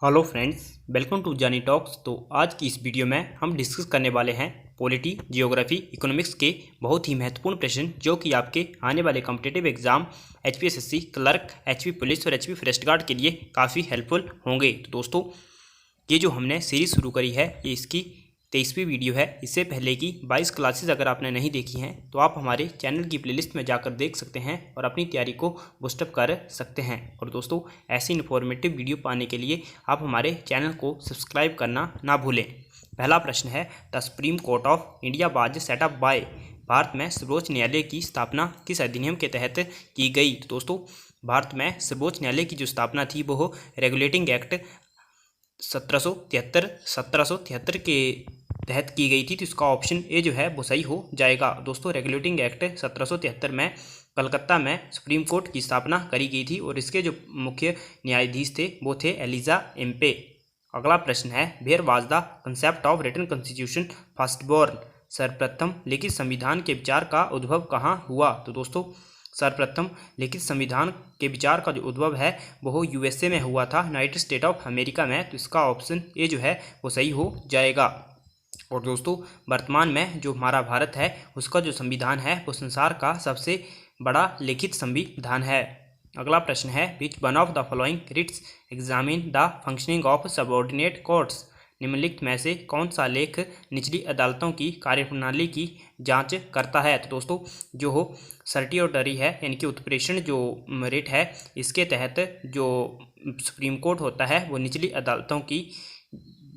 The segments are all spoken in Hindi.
हेलो फ्रेंड्स, वेलकम टू जानी टॉक्स। तो आज की इस वीडियो में हम डिस्कस करने वाले हैं पॉलिटी, जियोग्राफी, इकोनॉमिक्स के बहुत ही महत्वपूर्ण प्रश्न जो कि आपके आने वाले competitive exam HPSSC clerk, HP police और एचपी फॉरेस्ट गार्ड के लिए काफ़ी हेल्पफुल होंगे। तो दोस्तों, ये जो हमने सीरीज़ शुरू करी है ये इसकी 23वीं वीडियो है। इससे पहले की 22 क्लासेस अगर आपने नहीं देखी हैं तो आप हमारे चैनल की प्लेलिस्ट में जाकर देख सकते हैं और अपनी तैयारी को बूस्टअप कर सकते हैं। और दोस्तों, ऐसी इन्फॉर्मेटिव वीडियो पाने के लिए आप हमारे चैनल को सब्सक्राइब करना ना भूलें। पहला प्रश्न है, the Supreme Court of India was set up by. भारत में सर्वोच्च न्यायालय की स्थापना किस अधिनियम के तहत की गई? तो दोस्तों, भारत में सर्वोच्च न्यायालय की जो स्थापना थी वो रेगुलेटिंग एक्ट 1773 के तहत की गई थी। तो इसका ऑप्शन ए जो है वो सही हो जाएगा। दोस्तों, रेगुलेटिंग एक्ट 1773 में कलकत्ता में सुप्रीम कोर्ट की स्थापना करी गई थी और इसके जो मुख्य न्यायाधीश थे वो थे एलिजा एम्पे। अगला प्रश्न है, where was the concept of written constitution first born. सर्वप्रथम लिखित संविधान के विचार का उद्भव कहाँ हुआ? तो दोस्तों, सर्वप्रथम लिखित संविधान के विचार का जो उद्भव है वो यूएसए में हुआ था, यूनाइटेड स्टेट ऑफ अमेरिका में। तो इसका ऑप्शन ए जो है वो सही हो जाएगा। और दोस्तों, वर्तमान में जो हमारा भारत है उसका जो संविधान है वो संसार का सबसे बड़ा लिखित संविधान है। अगला प्रश्न है, which one of the following writs examine the functioning of subordinate courts. निम्नलिखित में से कौन सा लेख निचली अदालतों की कार्यप्रणाली की जांच करता है? तो दोस्तों, जो हो सर्टियोटरी है यानी कि उत्प्रेषण जो रिट है, इसके तहत जो सुप्रीम कोर्ट होता है वो निचली अदालतों की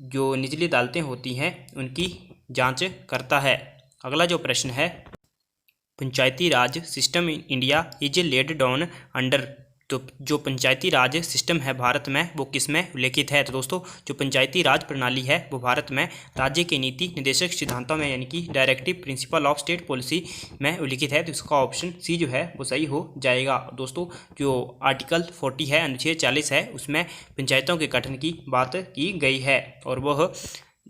जो निचली अदालतें होती हैं उनकी जांच करता है। अगला जो प्रश्न है, panchayati raj system in India is laid down under. तो जो पंचायती राज सिस्टम है भारत में वो किस में उल्लेखित है? तो दोस्तों, जो पंचायती राज प्रणाली है वो भारत में राज्य के नीति निर्देशक सिद्धांतों में यानी कि directive principle of state policy में उल्लेखित है। तो इसका ऑप्शन सी जो है वो सही हो जाएगा। दोस्तों, जो आर्टिकल 40 है, अनुच्छेद 40 है, उसमें पंचायतों के गठन की बात की गई है और वह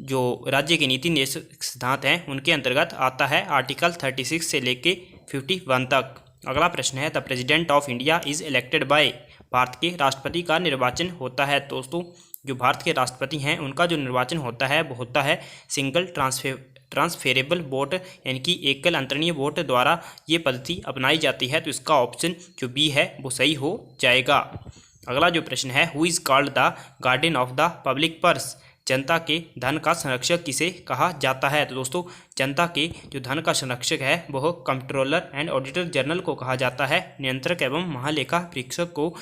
जो राज्य के नीति निर्देशक सिद्धांत हैं उनके अंतर्गत आता है, आर्टिकल 36 से लेके 51 तक। अगला प्रश्न है, the president of India is elected by. Bharat के राष्ट्रपति का निर्वाचन होता है। दोस्तों, जो भारत के राष्ट्रपति हैं उनका जो निर्वाचन होता है वो होता है सिंगल ट्रांसफेरेबल वोट यानी कि एकल अंतरणीय वोट द्वारा ये पद्धति अपनाई जाती है। तो इसका ऑप्शन जो बी है वो सही हो जाएगा। अगला जो प्रश्न है, who is called the guardian of the public purse. जनता के धन का संरक्षक किसे कहा जाता है? तो दोस्तों, जनता के जो धन का संरक्षक है वह कंट्रोलर एंड ऑडिटर जनरल को कहा जाता है। नियंत्रक एवं महालेखा परीक्षक को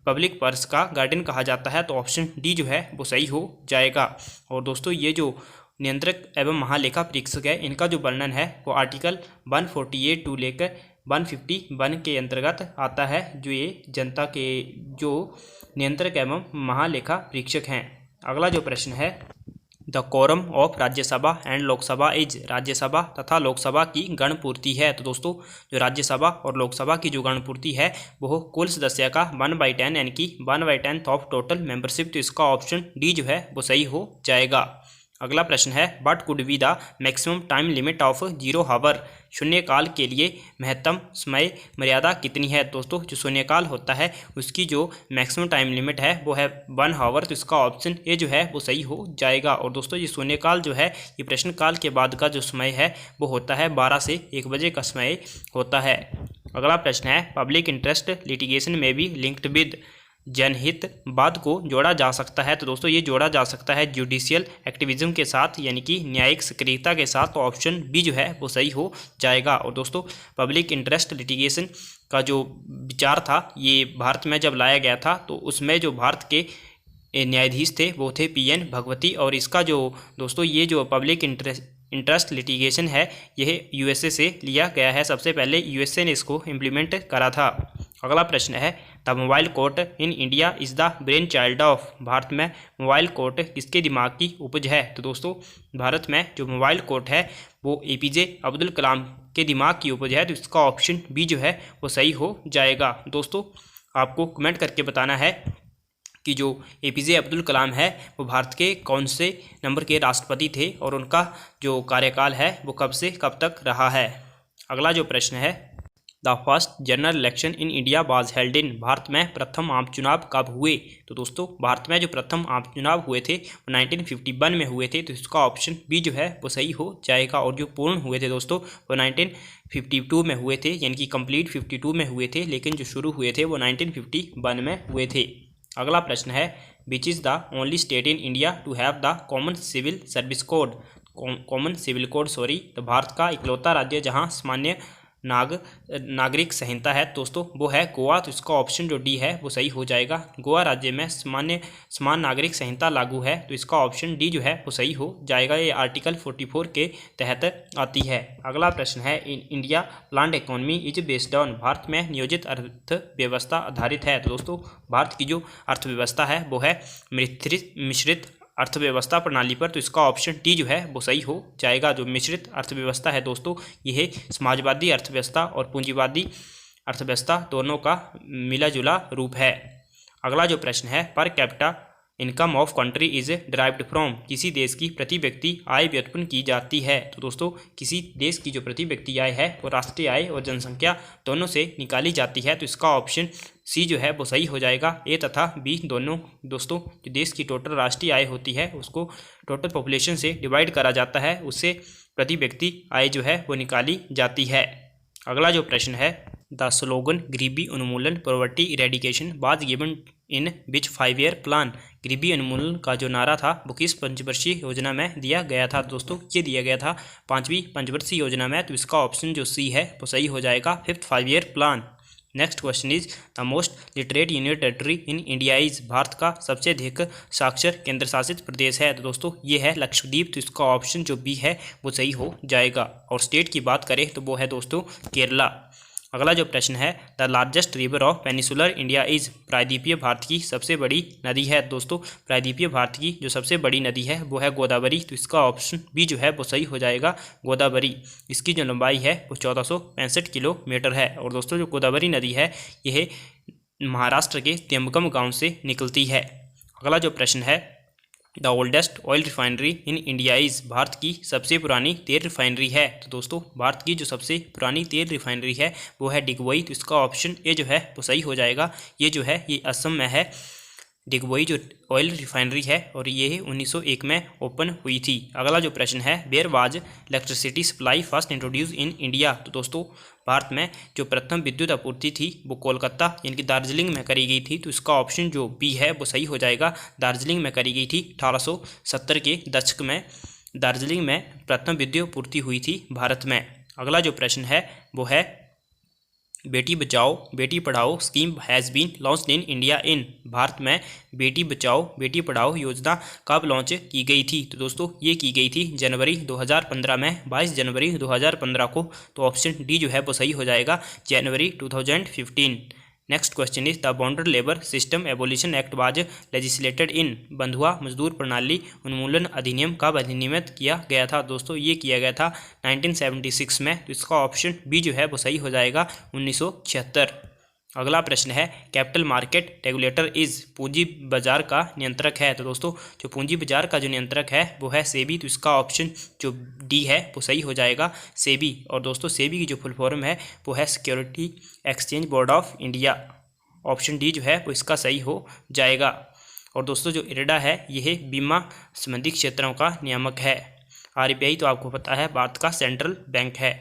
पब्लिक पर्स का गार्डियन कहा जाता है। तो ऑप्शन डी जो है वो सही हो जाएगा। और दोस्तों, ये जो नियंत्रक एवं महालेखा परीक्षक है इनका जो वर्णन है वो आर्टिकल 148 टू लेकर 151 के अंतर्गत आता है, जो ये जनता के जो नियंत्रक एवं महालेखा परीक्षक हैं। अगला जो प्रश्न है, the quorum of Rajya Sabha and Lok Sabha is. Rajya Sabha तथा लोकसभा की गणपूर्ति है। तो दोस्तों, जो राज्यसभा और लोकसभा की जो गणपूर्ति है वो कुल सदस्य का 1/10 यानी कि 1/10 ऑफ टोटल मेंबरशिप। तो इसका ऑप्शन डी जो है वो सही हो जाएगा। अगला प्रश्न है, what could be the maximum time limit of 0 हावर। शून्यकाल के लिए महत्तम समय मर्यादा कितनी है? दोस्तों, जो शून्यकाल होता है उसकी जो मैक्सिमम टाइम लिमिट है वो है 1 हावर। तो इसका ऑप्शन ए जो है वो सही हो जाएगा। और दोस्तों, ये शून्यकाल जो है ये प्रश्नकाल के बाद का जो समय है वो होता है 12 से 1 बजे का समय होता है। अगला प्रश्न है, पब्लिक इंटरेस्ट लिटिगेशन में भी लिंक्ड विद। जनहित वाद को जोड़ा जा सकता है। तो दोस्तों, ये जोड़ा जा सकता है जुडिशियल एक्टिविज्म के साथ यानी कि न्यायिक सक्रियता के साथ। तो ऑप्शन बी जो है वो सही हो जाएगा। और दोस्तों, पब्लिक इंटरेस्ट लिटिगेशन का जो विचार था ये भारत में जब लाया गया था तो उसमें जो भारत के न्यायाधीश थे वो थे PN भगवती। और इसका जो दोस्तों ये जो पब्लिक इंटरेस्ट लिटिगेशन है यह यूएसए से लिया गया है। सबसे पहले यूएसए ने इसको इम्प्लीमेंट करा था। अगला प्रश्न है, the mobile court in India is the brain child of. Bharat में मोबाइल कोर्ट किसके दिमाग की उपज है? तो दोस्तों, भारत में जो मोबाइल कोर्ट है वो APJ अब्दुल कलाम के दिमाग की उपज है। तो इसका ऑप्शन बी जो है वो सही हो जाएगा। दोस्तों, आपको कमेंट करके बताना है कि जो APJ अब्दुल कलाम है वो भारत के कौन से नंबर के राष्ट्रपति थे और उनका जो कार्यकाल है वो कब से कब तक रहा है। अगला जो प्रश्न है, the first general election in India was held in, Bharat में प्रथम आम चुनाव कब हुए? तो दोस्तों भारत में जो प्रथम आम चुनाव हुए थे वो 1951 में हुए थे, तो इसका ऑप्शन बी जो है वो सही हो जाएगा। और जो पूर्ण हुए थे दोस्तों वो 1952 में हुए थे, यानी कि कंप्लीट 52 में हुए थे, लेकिन जो शुरू हुए थे वो 1951 में हुए थे। अगला प्रश्न है, which is the only state in India to have the common civil service code, common civil code sorry. तो भारत का इकलौता राज्य जहां सामान्य नागरिक संहिता है दोस्तों वो है गोवा, तो इसका ऑप्शन जो डी है वो सही हो जाएगा। गोवा राज्य में समान नागरिक संहिता लागू है, तो इसका ऑप्शन डी जो है वो सही हो जाएगा। ये आर्टिकल 44 के तहत आती है। अगला प्रश्न है, India planned economy is based on, Bharat में नियोजित अर्थव्यवस्था आधारित है। तो दोस्तों भारत की जो अर्थव्यवस्था है वो है मिश्रित अर्थव्यवस्था प्रणाली पर, तो इसका ऑप्शन डी जो है वो सही हो जाएगा। जो मिश्रित अर्थव्यवस्था है दोस्तों यह समाजवादी अर्थव्यवस्था और पूंजीवादी अर्थव्यवस्था दोनों का मिला जुला रूप है। अगला जो प्रश्न है, per capita income of country is derived from, किसी देश की प्रति व्यक्ति आय व्युत्पन्न की जाती है। तो दोस्तों किसी देश की जो प्रति व्यक्ति आय है वो राष्ट्रीय आय और जनसंख्या दोनों से निकाली जाती है, तो इसका ऑप्शन सी जो है वो सही हो जाएगा। ए तथा बी दोनों दोस्तों जो देश की टोटल राष्ट्रीय आय होती है उसको टोटल पॉपुलेशन से डिवाइड करा जाता है, उससे प्रति व्यक्ति आय जो है वो निकाली जाती है। अगला जो प्रश्न है, द स्लोगन गरीबी उन्मूलन poverty eradication was given in which 5 year plan, गरीबी उन्मूलन का जो नारा था वो किस पंचवर्षीय योजना में दिया गया था? दोस्तों ये दिया गया था 5वीं पंचवर्षीय योजना में, तो इसका ऑप्शन जो सी है वो सही हो जाएगा, 5th 5 year plan. Next question is, the most literate union territory in India is, Bharat का सबसे अधिक साक्षर केंद्र शासित प्रदेश है। तो दोस्तों ये है लक्षद्वीप, तो इसका ऑप्शन जो बी है वो सही हो जाएगा। और स्टेट की बात करें तो वो है दोस्तों केरला। अगला जो प्रश्न है, the largest river of peninsular India is, प्रायद्वीपीय भारत की सबसे बड़ी नदी है। दोस्तों प्रायद्वीपीय भारत की जो सबसे बड़ी नदी है वो है गोदावरी, तो इसका ऑप्शन बी जो है वो सही हो जाएगा, गोदावरी। इसकी जो लंबाई है वो 1465 किलोमीटर है। और दोस्तों जो गोदावरी नदी है यह महाराष्ट्र के त्र्यंबकम गांव से निकलती है। अगला जो प्रश्न है, the oldest oil refinery in India is, Bharat की सबसे पुरानी तेल रिफाइनरी है। तो दोस्तों भारत की जो सबसे पुरानी तेल रिफाइनरी है वो है डिगबोई, तो इसका ऑप्शन ए जो है वो सही हो जाएगा। ये जो है ये असम में है, डिगबोई जो ऑयल रिफाइनरी है, और ये 1901 में ओपन हुई थी। अगला जो प्रश्न है, where was electricity supply first introduce in India. तो दोस्तों भारत में जो प्रथम विद्युत आपूर्ति थी वो कोलकाता यानी कि दार्जिलिंग में करी गई थी, तो इसका ऑप्शन जो बी है वो सही हो जाएगा, दार्जिलिंग में करी गई थी। 1870 के दशक में दार्जिलिंग में प्रथम विद्युत आपूर्ति हुई थी भारत में। अगला जो प्रश्न है वो है, बेटी Bachao Beti Padhao scheme has been launched in India in, Bharat में बेटी बचाओ बेटी पढ़ाओ योजना कब लॉन्च की गई थी? तो दोस्तों ये की गई थी जनवरी 2015 में, 22 जनवरी 2015 को, तो ऑप्शन डी जो है वो सही हो जाएगा, जनवरी 2015। Next question is, the bonded labour system abolition act was legislated in, बंधुआ मजदूर प्रणाली उन्मूलन अधिनियम कब अधिनियमित किया गया था? दोस्तों ये किया गया था 1976 में, तो इसका ऑप्शन बी जो है वो सही हो जाएगा, 1976। अगला प्रश्न है, कैपिटल मार्केट रेगुलेटर इज, पूंजी बाजार का नियंत्रक है। तो दोस्तों जो पूंजी बाजार का जो नियंत्रक है वो है सेबी, तो इसका ऑप्शन जो डी है वो सही हो जाएगा, सेबी। और दोस्तों सेबी की जो फुल फॉर्म है वो है security exchange board of India, option D जो है वो इसका सही हो जाएगा। और दोस्तों जो इरडा है यह बीमा संबंधी क्षेत्रों का नियामक है। आरबीआई तो आपको पता है भारत का सेंट्रल बैंक है।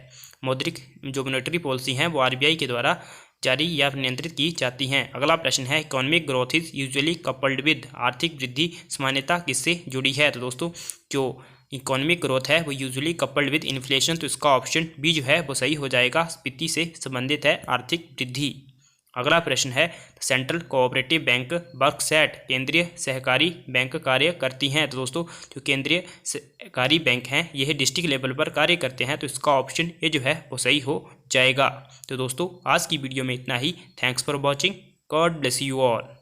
मौद्रिक जो मॉनेटरी पॉलिसी हैं वो आरबीआई के द्वारा जारी या नियंत्रित की जाती हैं। अगला प्रश्न है, economic growth is usually coupled with, आर्थिक वृद्धि सामान्यता किससे जुड़ी है? तो दोस्तों जो इकोनॉमिक ग्रोथ है वो यूजुअली कपल्ड विद इन्फ्लेशन, तो इसका ऑप्शन बी जो है वो सही हो जाएगा, स्फीति से संबंधित है आर्थिक वृद्धि। अगला प्रश्न है, central cooperative bank works at, केंद्रीय सहकारी बैंक कार्य करती हैं। तो दोस्तों जो केंद्रीय सहकारी बैंक हैं यह डिस्ट्रिक्ट लेवल पर कार्य करते हैं, तो इसका ऑप्शन ये जो है वो सही हो जाएगा। तो दोस्तों आज की वीडियो में इतना ही। Thanks for watching, God bless you all.